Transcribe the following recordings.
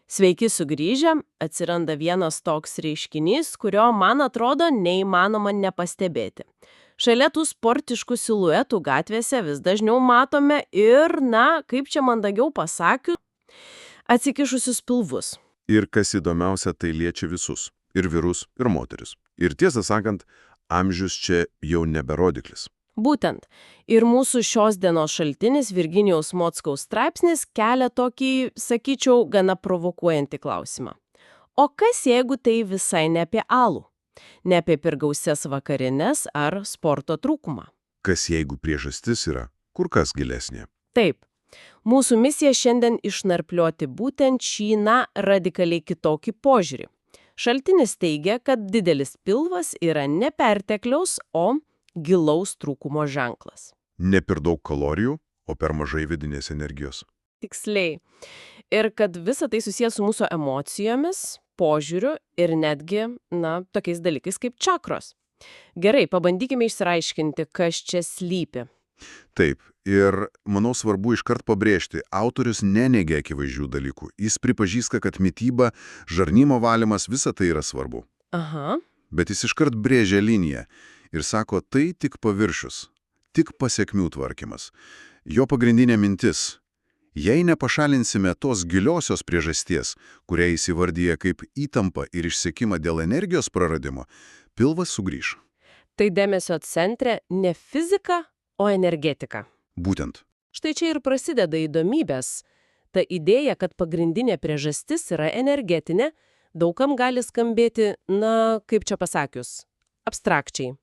Sveiki sugrįžę, atsiranda vienas toks reiškinys, kurio, man atrodo, neįmanoma nepastebėti. Šalia tų sportiškų siluetų gatvėse vis dažniau matome ir, na, kaip čia mandagiau pasakius, atsikišusius pilvus. Ir kas įdomiausia, tai liečia visus – ir vyrus, ir moteris. Ir tiesą sakant, amžius čia jau neberodiklis. Būtent. Ir mūsų šios dienos šaltinis Virginijaus Mockaus straipsnis kelia tokį, sakyčiau, gana provokuojantį klausimą. O kas jeigu tai visai ne apie alų? Ne apie per gausias vakarines ar sporto trūkumą? Kas jeigu priežastis yra kur kas gilesnė? Taip. Mūsų misija šiandien išnarplioti būtent šį, radikaliai kitokį požiūrį. Šaltinis teigia, kad didelis pilvas yra ne pertekliaus, o gilaus trūkumo ženklas. Ne per daug kalorijų, o per mažai vidinės energijos. Tiksliai. Ir kad visa tai susijęs su mūsų emocijomis, požiūriu ir netgi, tokiais dalykais kaip čakros. Gerai, pabandykime išsiaiškinti, kas čia slypi. Taip, ir manau svarbu iškart pabrėžti, autorius neneigia akivaizdžių dalykų. Jis pripažįsta, kad mityba, žarnyno valymas, visa tai yra svarbu. Aha. Bet jis iškart brėžia liniją ir sako, tai tik paviršius, tik pasekmių tvarkymas. Jo pagrindinė mintis – jei nepašalinsime tos giliosios priežasties, kurią jis įvardyja kaip įtampą ir išsekimą dėl energijos praradimo, pilvas sugrįš. Tai dėmesio centre ne fizika, o energetika. Būtent. Štai čia ir prasideda įdomybės. Ta idėja, kad pagrindinė priežastis yra energetinė, daugam gali skambėti, kaip čia pasakius, abstrakčiai.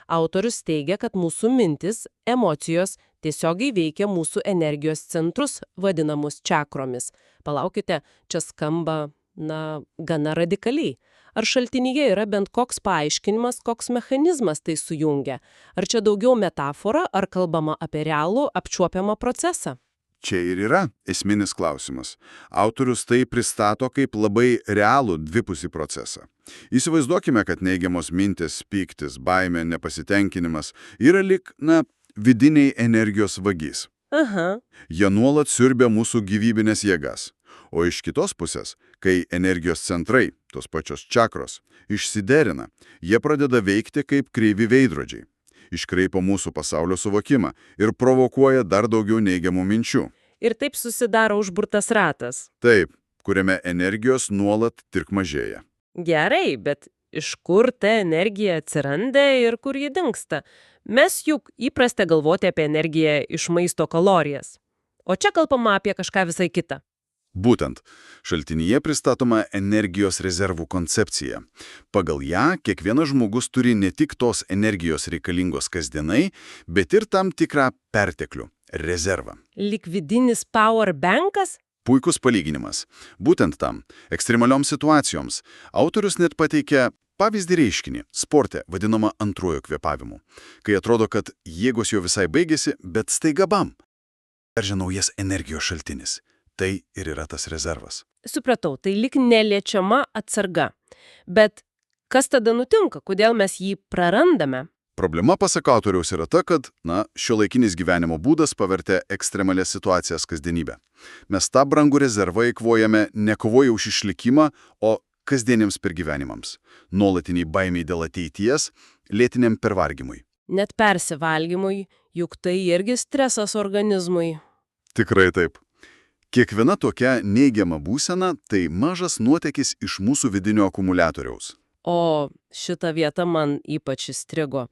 Autorius teigia, kad mūsų mintis, emocijos tiesiogiai veikia mūsų energijos centrus, vadinamus čakromis. Palaukite, čia skamba, gana radikaliai. Ar šaltinyje yra bent koks paaiškinimas, koks mechanizmas tai sujungia? Ar čia daugiau metafora, ar kalbama apie realų, apčiuopiamą procesą? Čia ir yra esminis klausimas. Autorius tai pristato kaip labai realų dvipusį procesą. Įsivaizduokime, kad neigiamos mintis, pyktis, baimė, nepasitenkinimas yra lyg, vidiniai energijos vagys. Aha. Jie nuolat siurbia mūsų gyvybinės jėgas. O iš kitos pusės, kai energijos centrai, tos pačios čakros, išsiderina, jie pradeda veikti kaip kreivi veidrodžiai. Iškreipo mūsų pasaulio suvokimą ir provokuoja dar daugiau neigiamų minčių. Ir taip susidaro užburtas ratas. Taip, kuriame energijos nuolat tik mažėja. Gerai, bet iš kur ta energija atsiranda ir kur ji dingsta? Mes juk įprasta galvoti apie energiją iš maisto kalorijas. O čia kalbama apie kažką visai kitą. Būtent, šaltinyje pristatoma energijos rezervų koncepcija. Pagal ją kiekvienas žmogus turi ne tik tos energijos reikalingos kasdienai, bet ir tam tikrą perteklių – rezervą. Lyg vidinis power bankas? Puikus palyginimas. Būtent tam, ekstremalioms situacijoms, autorius net pateikia pavyzdį reiškinį – sporte, vadinama antruoju kvėpavimu. Kai atrodo, kad jėgos jau visai baigėsi, bet staiga bam! Veržia naujas energijos šaltinis. Tai ir yra tas rezervas. Supratau, tai lyg neliečiama atsarga. Bet kas tada nutinka? Kodėl mes jį prarandame? Problema, pasak autoriaus, yra ta, kad, šiuolaikinis gyvenimo būdas pavertė ekstremalias situacijas kasdienybę. Mes tą brangų rezervą eikvojame ne kovoje už išlikimą, o kasdieniams pergyvenimams. Nuolatiniai baimiai dėl ateities, lėtiniam pervargimui. Net persivalgymui, juk tai irgi stresas organizmui. Tikrai taip. Kiekviena tokia neigiama būsena – tai mažas nuotėkis iš mūsų vidinio akumuliatoriaus. O šita vieta man ypač įstrigo.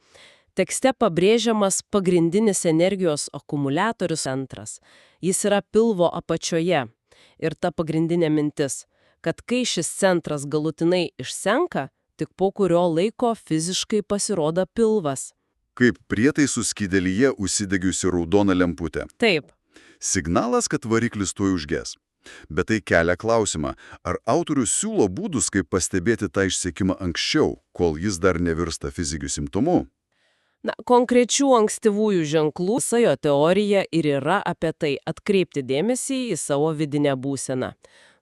Tekste pabrėžiamas pagrindinis energijos akumuliatorius centras. Jis yra pilvo apačioje. Ir ta pagrindinė mintis, kad kai šis centras galutinai išsenka, tik po kurio laiko fiziškai pasirodo pilvas. Kaip prietaisų skydelyje užsidegiusi raudona lemputė. Taip. Signalas, kad variklis tuoj užges. Bet tai kelia klausimą, ar autorius siūlo būdus, kaip pastebėti tą išsekimą anksčiau, kol jis dar nevirsta fiziniu simptomu? Konkrečių ankstyvųjų ženklų jo teorija ir yra apie tai atkreipti dėmesį į savo vidinę būseną.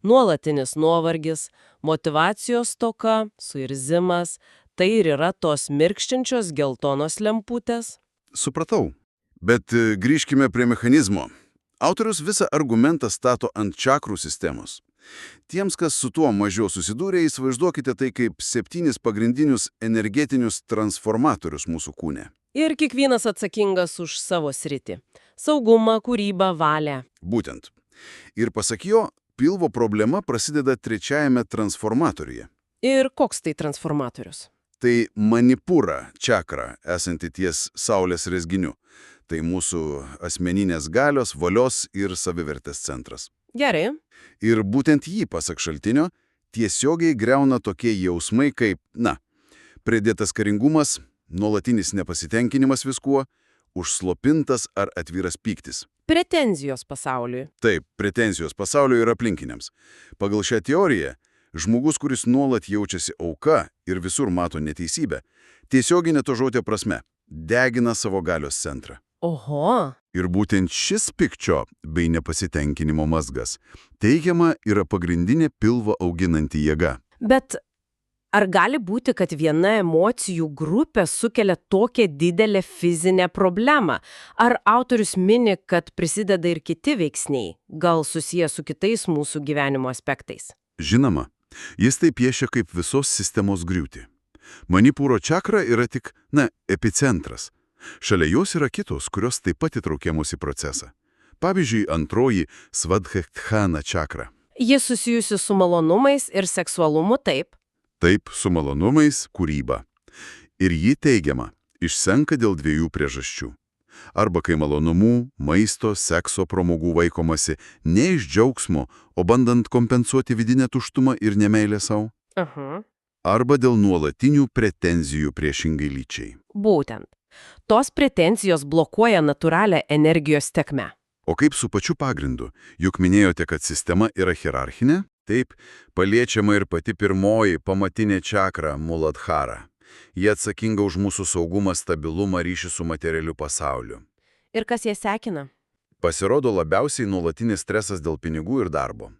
Nuolatinis nuovargis, motyvacijos stoka, suirzimas – tai ir yra tos mirkščiančios geltonos lemputės. Supratau. Bet grįžkime prie mechanizmo. Autorius visą argumentą stato ant čakrų sistemos. Tiems, kas su tuo mažiau susidūrė, įsivaizduokite tai kaip 7 pagrindinius energetinius transformatorius mūsų kūne. Ir kiekvienas atsakingas už savo sritį. Saugumą, kūrybą, valią. Būtent. Ir pasak jo, pilvo problema prasideda 3-ajame transformatoriuje. Ir koks tai transformatorius? Tai manipura čakra, esanti ties saulės rezginiu. Tai mūsų asmeninės galios, valios ir savivertės centras. Gerai. Ir būtent jį, pasak šaltinio, tiesiogiai greuna tokie jausmai kaip, pridėtas karingumas, nuolatinis nepasitenkinimas viskuo, užslopintas ar atviras pyktis. Pretenzijos pasauliui. Taip, pretenzijos pasaulio ir aplinkiniams. Pagal šią teoriją, žmogus, kuris nuolat jaučiasi auka ir visur mato neteisybę, tiesioginė to žodžio prasme degina savo galios centrą. Oho. Ir būtent šis pykčio bei nepasitenkinimo mazgas teigiama yra pagrindinė pilvą auginanti jėga. Bet ar gali būti, kad viena emocijų grupė sukelia tokią didelę fizinę problemą? Ar autorius mini, kad prisideda ir kiti veiksniai, gal susiję su kitais mūsų gyvenimo aspektais? Žinoma, jis tai piešia kaip visos sistemos griūtį. Manipuro čakra yra tik, epicentras. Šalia jos yra kitos, kurios taip pat įtraukiamos į procesą. Pavyzdžiui, antroji svadhikthana čakra. Ji susijusi su malonumais ir seksualumu, taip? Taip, su malonumais, kūryba. Ir ji teigiama, išsenka dėl 2 priežasčių. Arba kai malonumų, maisto, sekso pramogų vaikomasi ne iš džiaugsmo, o bandant kompensuoti vidinę tuštumą ir nemeilę savo. Arba dėl nuolatinių pretenzijų priešingai lyčiai. Būtent. Tos pretenzijos blokuoja natūralią energijos tėkmę. O kaip su pačiu pagrindu? Juk minėjote, kad sistema yra hierarchinė? Taip, paliečiama ir pati pirmoji pamatinė čakra Muladhara. Jie atsakinga už mūsų saugumą, stabilumą, ryšį su materialiu pasauliu. Ir kas ją sekina? Pasirodo labiausiai nuolatinis stresas dėl pinigų ir darbo.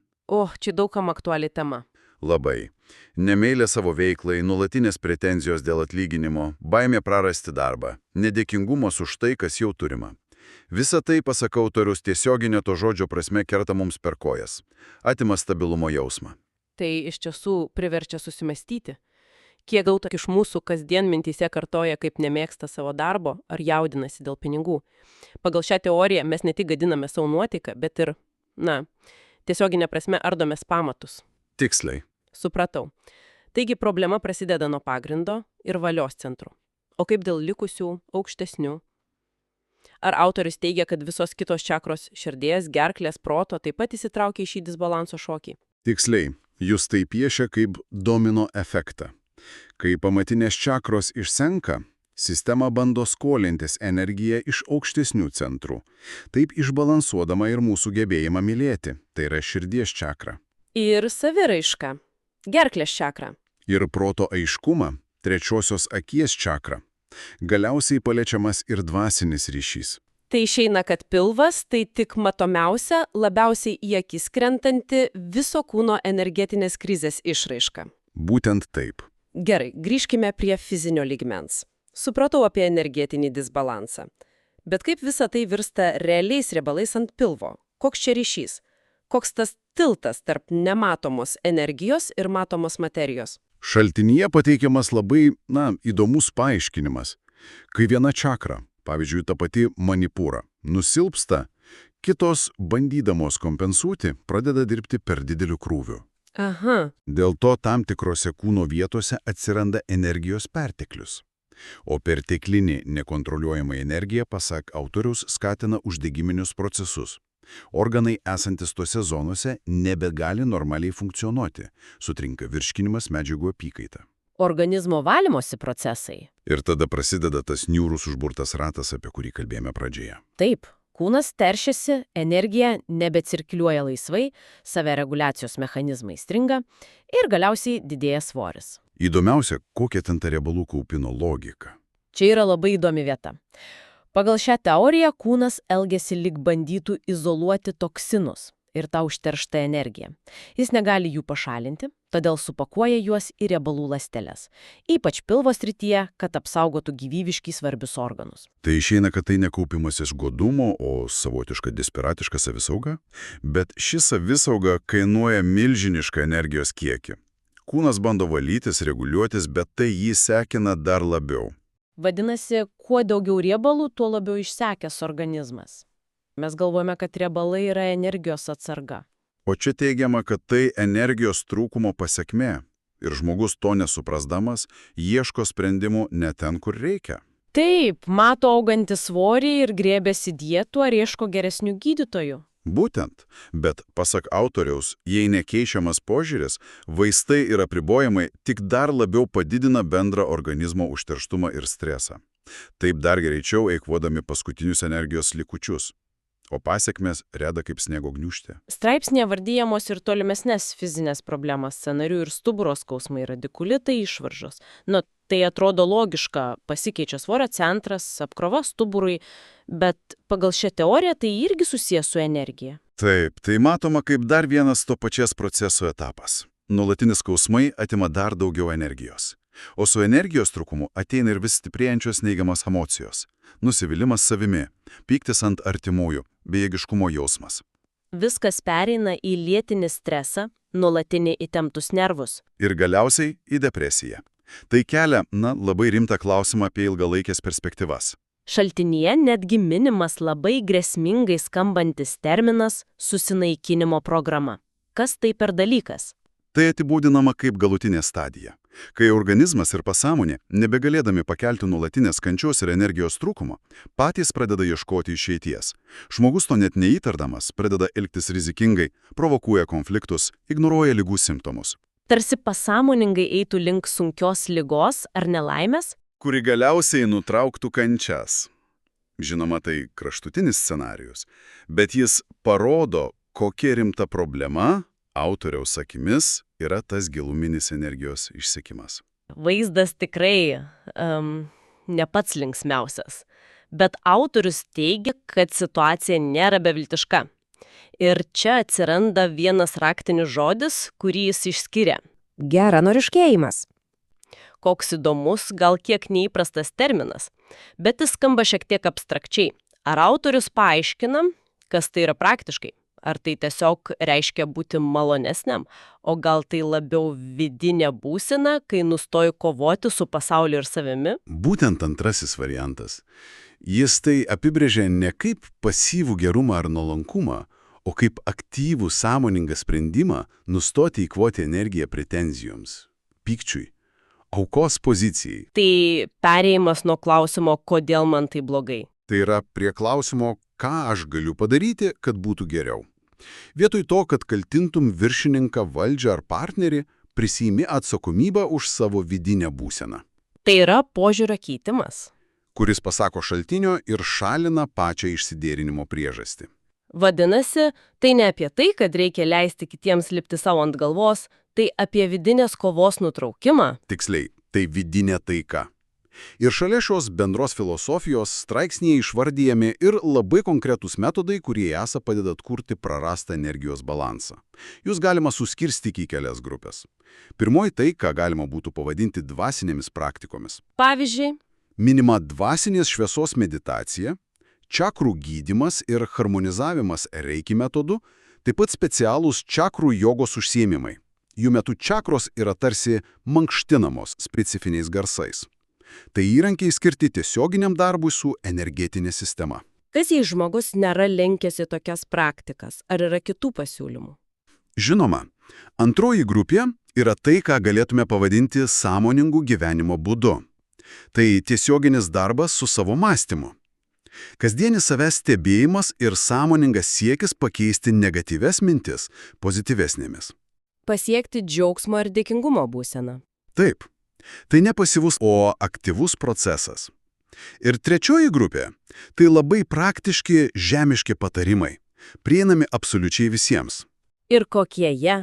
Čia daugam aktuali tema. Labai. Nemeilė savo veiklai, nuolatinės pretenzijos dėl atlyginimo, baimė prarasti darbą, nedėkingumas už tai, kas jau turima. Visa tai, pasak autorius, tiesioginė to žodžio prasme kerta mums per kojas. Atima stabilumo jausmą. Tai iš tiesų priverčia susimastyti. Kiek daug iš mūsų kasdien mintyse kartoja, kaip nemėgsta savo darbo ar jaudinasi dėl pinigų. Pagal šią teoriją mes ne tik gadiname savo nuotaiką, bet ir, tiesioginė prasme ardomės pamatus. Tiksliai. Supratau. Taigi problema prasideda nuo pagrindo ir valios centrų. O kaip dėl likusių, aukštesnių? Ar autorius teigia, kad visos kitos čakros širdies, gerklės, proto taip pat įsitraukia į šį disbalanso šokį? Tiksliai. Jūs tai piešia kaip domino efektą. Kai pamatinės čakros išsenka, sistema bando skolintis energiją iš aukštesnių centrų, taip išbalansuodama ir mūsų gebėjimą mylėti, tai yra širdies čakra. Ir saviraiška, gerklės čakra. Ir proto aiškumą, trečiosios akies čakra. Galiausiai paliečiamas ir dvasinis ryšys. Tai išeina, kad pilvas tai tik matomiausia, labiausiai į akis krentanti viso kūno energetinės krizės išraiška. Būtent taip. Gerai, grįžkime prie fizinio lygmens. Supratau apie energetinį disbalansą. Bet kaip visa tai virsta realiais riebalais ant pilvo? Koks čia ryšys? Koks tas tiltas tarp nematomos energijos ir matomos materijos? Šaltinyje pateikiamas labai, įdomus paaiškinimas. Kai viena čakra, pavyzdžiui, ta pati manipura, nusilpsta, kitos, bandydamos kompensuoti, pradeda dirbti per dideliu krūviu. Aha. Dėl to tam tikrose kūno vietose atsiranda energijos perteklius. O perteklinė nekontroliuojama energija, pasak autoriaus, skatina uždegiminius procesus. Organai esantis tose zonose nebegali normaliai funkcionuoti, sutrinka virškinimas, medžiagų apykaita. Organizmo valymosi procesai. Ir tada prasideda tas niūrus užburtas ratas, apie kurį kalbėjome pradžioje. Taip, kūnas teršiasi, energija nebecirkuliuoja laisvai, savireguliacijos mechanizmai stringa ir galiausiai didėja svoris. Įdomiausia, kokia ten ta riebalų kaupimo logika. Čia yra labai įdomi vieta. Pagal šią teoriją kūnas elgiasi lyg bandytų izoliuoti toksinus. ir tą užterštą energiją. Jis negali jų pašalinti, todėl supakuoja juos į riebalų ląsteles, ypač pilvo srityje, kad apsaugotų gyvybiškai svarbius organus. Tai išeina, kad tai nekaupimas iš godumo, o savotiška desperatiška savisauga? Bet ši savisauga kainuoja milžinišką energijos kiekį. Kūnas bando valytis, reguliuotis, bet tai jį sekina dar labiau. Vadinasi, kuo daugiau riebalų, tuo labiau išsekęs organizmas. Mes galvojame, kad riebalai yra energijos atsarga. O čia teigiama, kad tai energijos trūkumo pasekmė. Ir žmogus to nesuprasdamas ieško sprendimų ne ten, kur reikia. Taip, mato augantį svorį ir grėbėsi dietų ar ieško geresnių gydytojų. Būtent, bet pasak autoriaus, jei nekeičiamas požiūris, vaistai ir apribojimai tik dar labiau padidina bendrą organizmo užterštumą ir stresą. Taip dar greičiau eikvodami paskutinius energijos likučius. O pasekmės reda kaip sniego gniūžtė. Straipsnėje vardyjamos ir tolimesnės fizinės problemas, sąnarių ir stuburo skausmai, radikulitai, išvaržos. Tai atrodo logiška, pasikeičia svorio centras, apkrova stuburui, bet pagal šią teoriją tai irgi susijęs su energija. Taip, tai matoma kaip dar vienas to pačias proceso etapas. Nuolatinis skausmai atima dar daugiau energijos. O su energijos trūkumu ateina ir vis stiprėjančios neigiamas emocijos. Nusivylimas savimi, pyktis ant artimųjų, bejėgiškumo jausmas. Viskas pereina į lėtinį stresą, nuolatinį įtemptus nervus. Ir galiausiai į depresiją. Tai kelia, labai rimtą klausimą apie ilgalaikės perspektyvas. Šaltinyje netgi minimas labai grėsmingai skambantis terminas susinaikinimo programa. Kas tai per dalykas? Tai apibūdinama kaip galutinė stadija, kai organizmas ir pasąmonė, nebegalėdami pakelti nuolatinės kančios ir energijos trūkumo, patys pradeda ieškoti išeities. Žmogus to net neįtardamas pradeda elgtis rizikingai, provokuoja konfliktus, ignoruoja ligų simptomus. Tarsi pasąmoningai eitų link sunkios ligos ar nelaimės? Kuri galiausiai nutrauktų kančias. Žinoma, tai kraštutinis scenarijus, bet jis parodo, kokia rimta problema autoriaus akimis yra tas giluminis energijos išsekimas. Vaizdas tikrai ne pats linksmiausias, bet autorius teigia, kad situacija nėra beviltiška. Ir čia atsiranda vienas raktinis žodis, kurį jis išskiria. Geranoriškėjimas. Koks įdomus, gal kiek neįprastas terminas, bet jis skamba šiek tiek abstrakčiai. Ar autorius paaiškina, kas tai yra praktiškai? Ar tai tiesiog reiškia būti malonesniam, o gal tai labiau vidinė būsena, kai nustoji kovoti su pasauliu ir savimi? Būtent antrasis variantas. Jis tai apibrėžia ne kaip pasyvų gerumą ar nuolankumą, o kaip aktyvų sąmoningą sprendimą nustoti įkvoti energiją pretenzijoms, pykčiui, aukos pozicijai. Tai perėjimas nuo klausimo, kodėl man tai blogai. Tai yra prie klausimo, ką aš galiu padaryti, kad būtų geriau. Vietoj to, kad kaltintum viršininką, valdžią ar partnerį, prisiimi atsakomybę už savo vidinę būseną. Tai yra požiūrio keitimas, kuris pasako šaltinio ir šalina pačią išsidėrinimo priežastį. Vadinasi, tai ne apie tai, kad reikia leisti kitiems lipti savo ant galvos, tai apie vidinės kovos nutraukimą. Tiksliai, tai vidinė taika. Ir šalia šios bendros filosofijos straipsnyje išvardyjami ir labai konkretūs metodai, kurie esą padeda atkurti prarastą energijos balansą. Jūs galima suskirstyti į kelias grupės. Pirmoji tai, ką galima būtų pavadinti dvasinėmis praktikomis. Pavyzdžiui, minima dvasinės šviesos meditacija, čakrų gydymas ir harmonizavimas reiki metodu, taip pat specialūs čakrų jogos užsiėmimai. Jų metu čakros yra tarsi mankštinamos specifiniais garsais. Tai įrankiai skirti tiesioginiam darbui su energetinė sistema. Kas jei žmogus nėra linkęs į tokias praktikas, ar yra kitų pasiūlymų? Žinoma, antroji grupė yra tai, ką galėtume pavadinti sąmoningų gyvenimo būdu. Tai tiesioginis darbas su savo mąstymu. Kasdienis savęs stebėjimas ir sąmoningas siekis pakeisti negatyves mintis pozityvesnėmis. Pasiekti džiaugsmo ir dėkingumo būseną. Taip. Tai ne pasyvus, o aktyvus procesas. Ir trečioji grupė – tai labai praktiški žemiški patarimai, prieinami absoliučiai visiems. Ir kokie jie?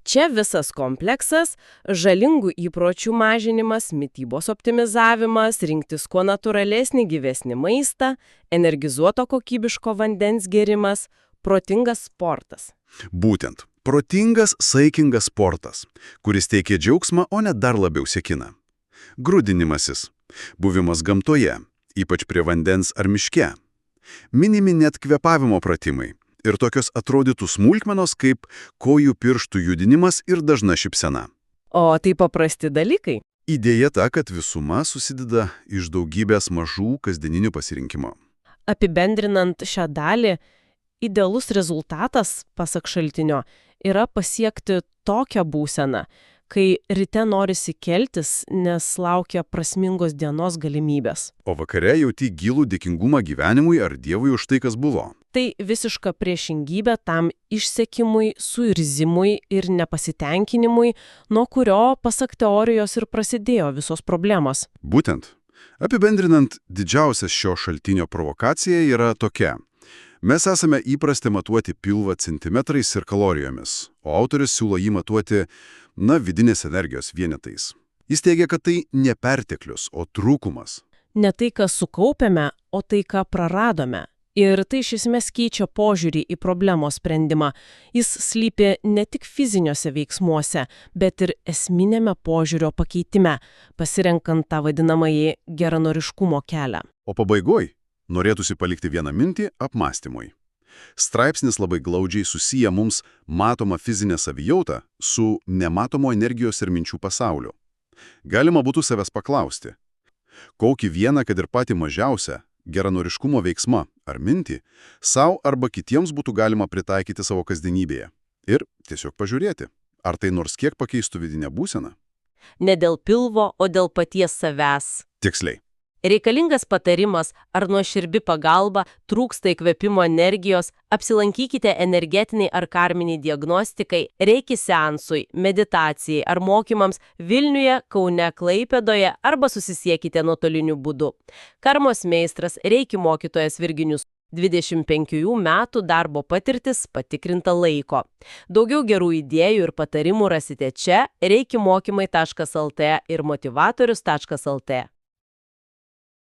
Čia visas kompleksas – žalingų įpročių mažinimas, mitybos optimizavimas, rinktis kuo natūralesnį gyvesnį maistą, energizuoto kokybiško vandens gėrimas, protingas sportas. Būtent. Protingas, saikingas sportas, kuris teikia džiaugsmą, o ne dar labiau sekina. Grūdinimasis. Buvimas gamtoje, ypač prie vandens ar miške. Minimi net kvėpavimo pratimai. Ir tokios atrodytų smulkmenos kaip kojų pirštų judinimas ir dažna šypsena. O tai paprasti dalykai. Idėja ta, kad visuma susideda iš daugybės mažų kasdieninių pasirinkimų. Apibendrinant šią dalį, idealus rezultatas, pasak šaltinio, yra pasiekti tokią būseną, kai ryte norisi keltis, nes laukia prasmingos dienos galimybės. O vakare jauti gilų dėkingumą gyvenimui ar Dievui už tai, kas buvo. Tai visiška priešingybė tam išsekimui, suirzimui ir nepasitenkinimui, nuo kurio, pasak teorijos, ir prasidėjo visos problemos. Būtent. Apibendrinant, didžiausias šio šaltinio provokacija yra tokia. Mes esame įprasti matuoti pilvą centimetrais ir kalorijomis, o autorius siūlo jį matuoti, vidinės energijos vienetais. Jis teigia, kad tai ne perteklius, o trūkumas. Ne tai, ką sukaupėme, o tai, ką praradome. Ir tai iš esmės keičia požiūrį į problemos sprendimą. Jis slypi ne tik fiziniuose veiksmuose, bet ir esminėme požiūrio pakeitime, pasirenkant tą vadinamąjį geranoriškumo kelią. O pabaigoj norėtųsi palikti vieną mintį apmąstymui. Straipsnis labai glaudžiai susiję mums matomą fizinę savijautą su nematomo energijos ir minčių pasauliu. Galima būtų savęs paklausti, kokį vieną, kad ir patį mažiausią, geranoriškumo veiksmą ar mintį savo arba kitiems būtų galima pritaikyti savo kasdienybėje. Ir tiesiog pažiūrėti, ar tai nors kiek pakeistų vidinę būseną. Ne dėl pilvo, o dėl paties savęs. Tiksliai. Reikalingas patarimas ar nuoširbi pagalba, trūksta įkvėpimo energijos, apsilankykite energetiniai ar karminiai diagnostikai, reiki seansui, meditacijai ar mokymams Vilniuje, Kaune, Klaipėdoje arba susisiekite nuotoliniu būdu. Karmos meistras, reiki mokytojas Virginijus, 25 metų darbo patirtis, patikrinta laiko. Daugiau gerų idėjų ir patarimų rasite čia reikimokymai.lt ir motivatorius.lt.